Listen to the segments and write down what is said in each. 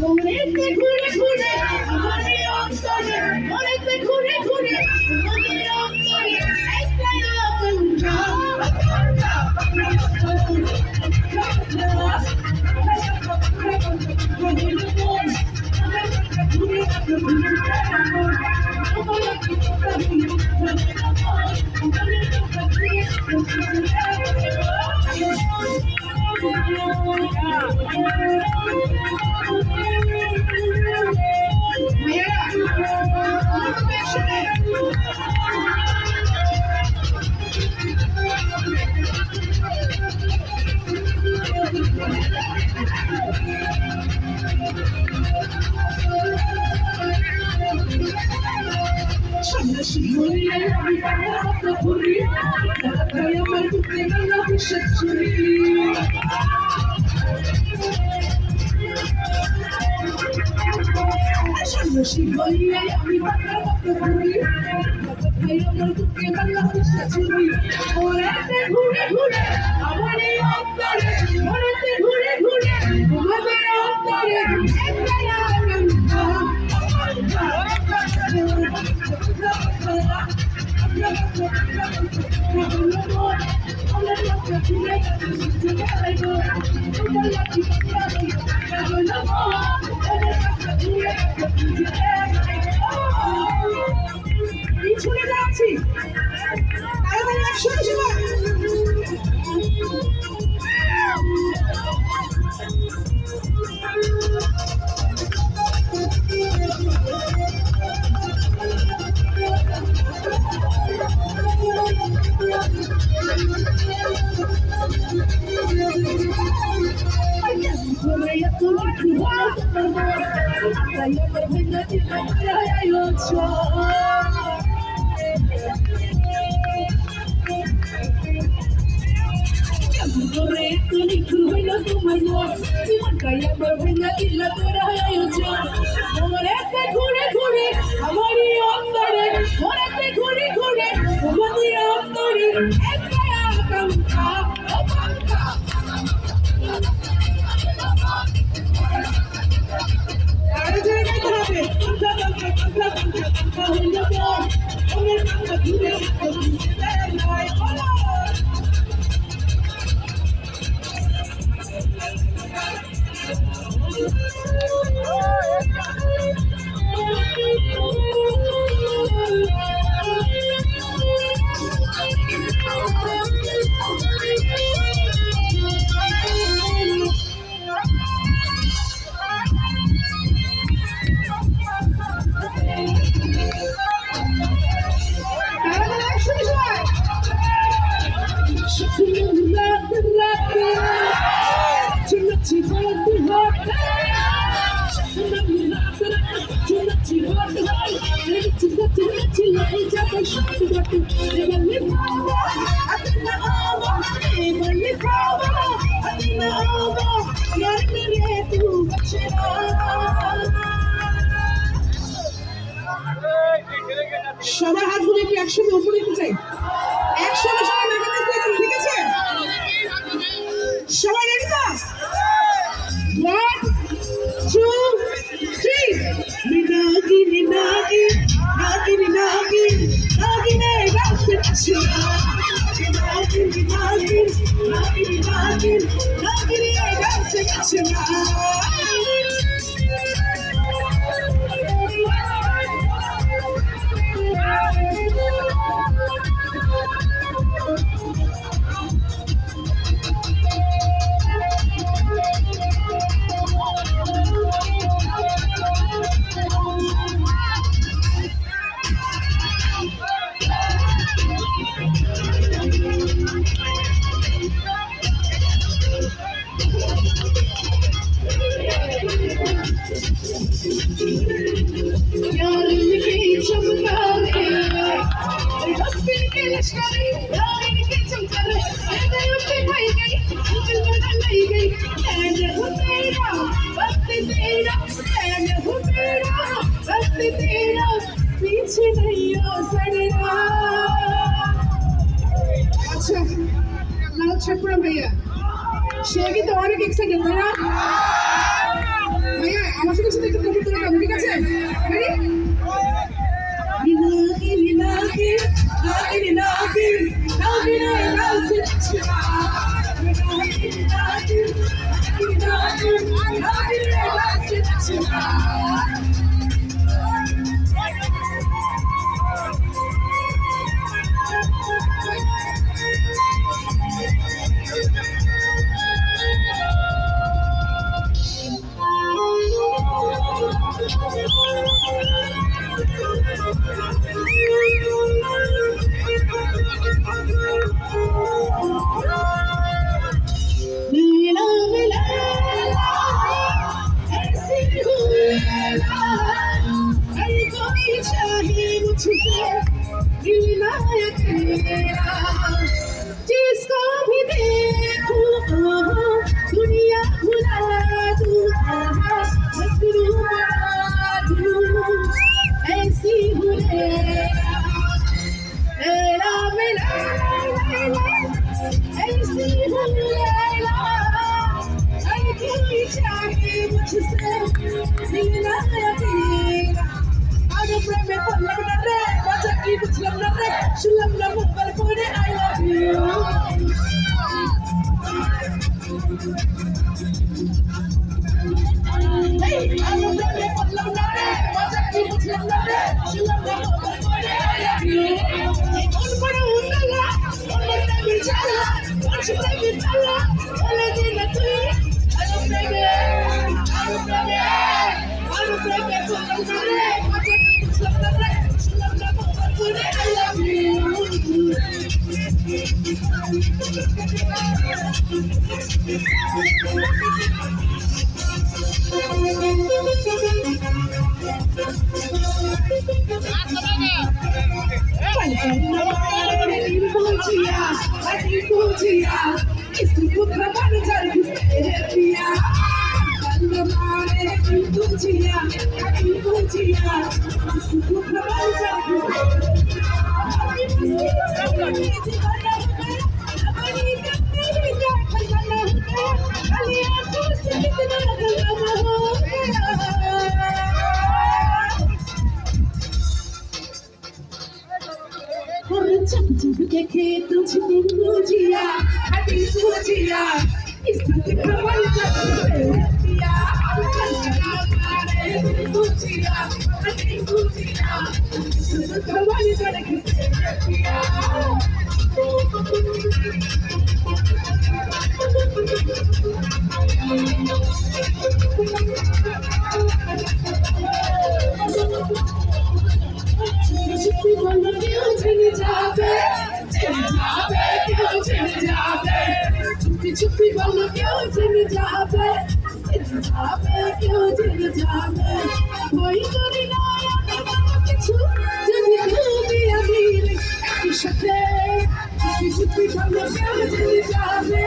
মনেতে ঘুরে ঘুরে আমারই অন্তরে, মনেতে ঘুরে ঘুরে আমারই অন্তরে একটাই আকাঙ্ক্ষা। ঘুরে ঘুরে আমারই অন্তরে, মনেতে ঘুরে ঘুরে আমাদের অন্তরে একটাই আকাঙ্ক্ষা। ছুটে যাচ্ছি তাড়াতাড়ি একসাথে সবাই। ঘুরে ঘুরে আমারই অন্তরে, মনেতে ঘুরে ঘুরে আমাদের অন্তরে একটাই আকাঙ্ক্ষা। সবার হাতগুলো একটু একসাথে উপরে নিতে চাই, একসাথে সবাই নাগাতে দেখুন, ঠিক আছে? সবাই রেডি তো? 1 2 3 নাগি নাগি নাগি নাগি নাগি নে গাছে নাগি নাগি নাগি নাগি নাগি নে গাছে সাতপুরা ভাইয়া সে কিন্তু অনেক এক্সাইটেড ভাইয়া ভাইয়া আমার সাথে সাথে একটু কবি তুলে গাবো ঠিক আছে রেডি जिसको भी देखो दुनिया भुला दूँ मजनू बना दूँ ऐसी हूँ लैला मेरा ऐसी हूँ लैला हर कोई चाहे मुझसे मिलना अकेला आज प्रेम में पल्लव न रे मजा की बुझलम न रे शुलम न मुंबल कोने I love you hey आज प्रेम में पल्लव न रे मजा की बुझलम न रे शुलम न मुंबल कोने I love you कौन बड़ा उंडला कौन बड़ा बिचारा कौन छिपा बिचारा बोले दिन तू आज प्रेम में पल्लव न रे मजा I love you. देखे तुझे बुझिया हटी बुझिया इस कमल जब बुझिया हटी बुझिया इस कमल चुप्पी बोलो क्यों चल जावे क्यों चल जावे कोई करी ना किछु जब भी अमीर की शक्ल चुप्पी बोलो क्यों चल जावे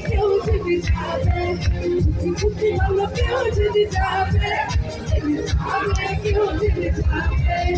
क्यों चल जावे चुप्पी बोलो क्यों चल जावे क्यों चल जावे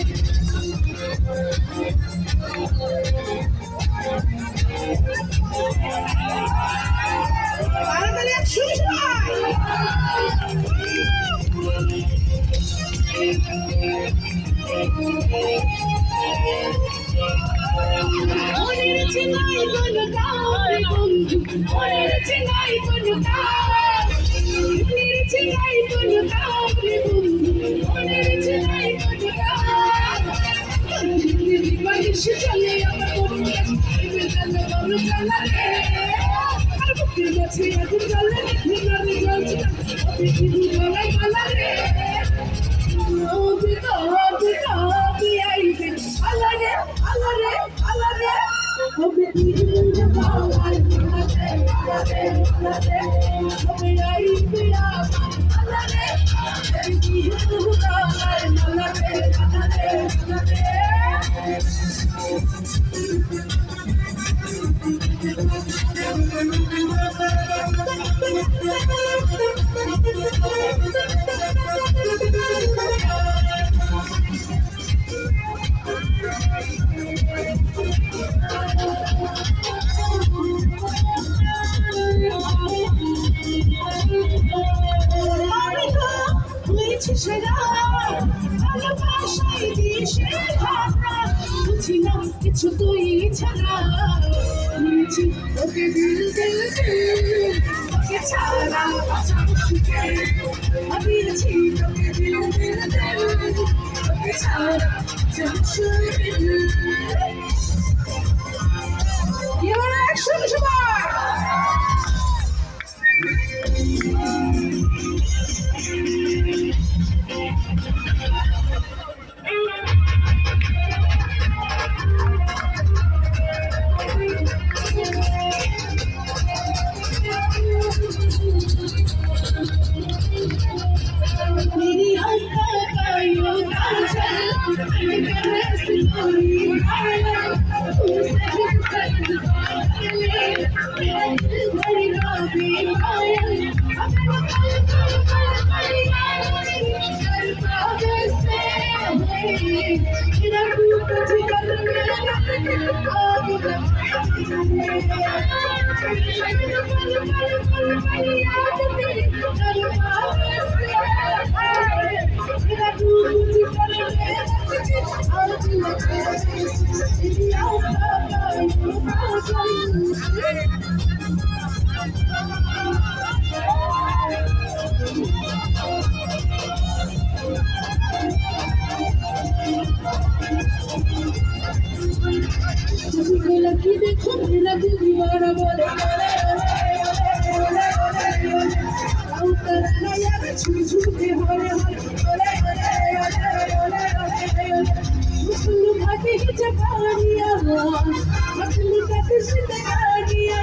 কিসের ভাবনা বুঝি না কিছু তুই ছাড়া নিয়েছি তোকে দিল দিল দিল তোকে ছাড়া বাঁচা মুশকিল দিয়েছি তোকে দিল দিল দিল তোকে ছাড়া বাঁচা মুশকিল এবার একসঙ্গে সবাই मेरी आँखों का यो काजल करस कोई मेरा दिल भरेगा बेपायल मेरा रूप जिगर लगी देखो मेरा दिल दीवाना बोले उतरना यार छू छू के होले मुस्लिम भाटी की जबानिया मुस्लिम का जिंदगानिया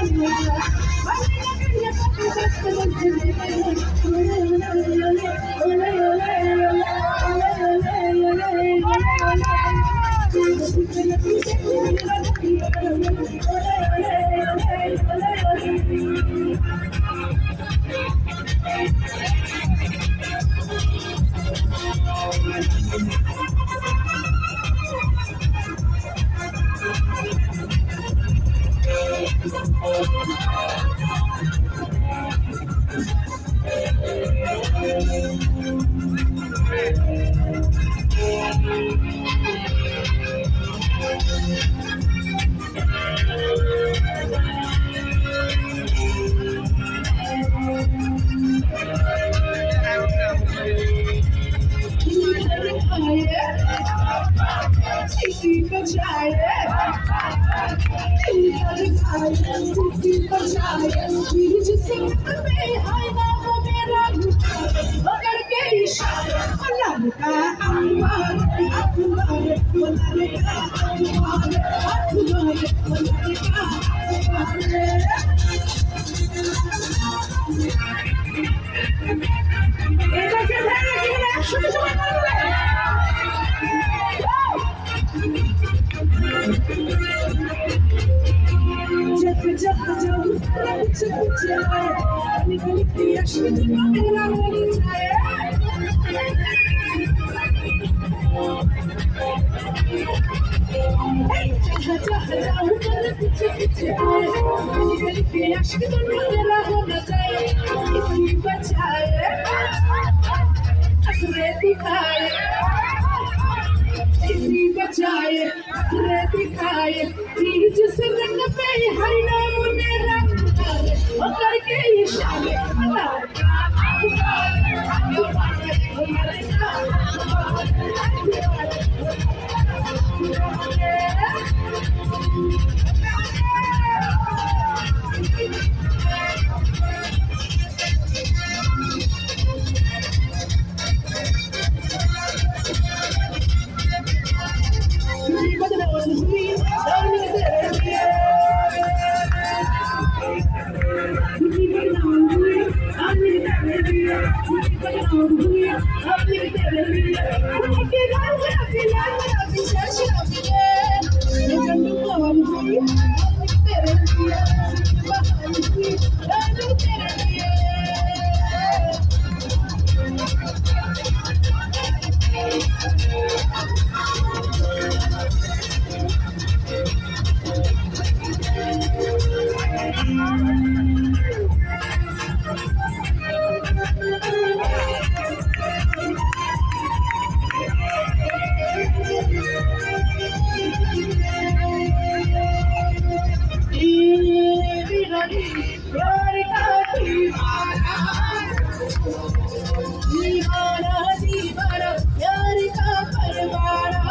दीवाना दीवाना प्यार का परवाना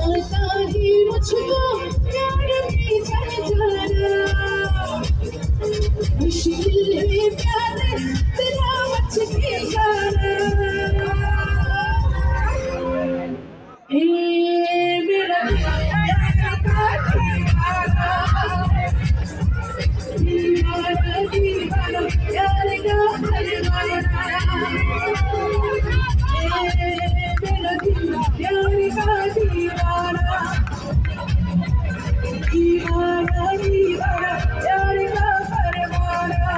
आता ही मुझको प्यार में जाना मुश्किल में प्यार तेरा बच के जाना हे मेरा प्यार का दीवाना दीवाना दीवाना प्यार का परवाना हे मेरा दिल प्यार का दीवाना दीवाना दीवाना प्यार का परवाना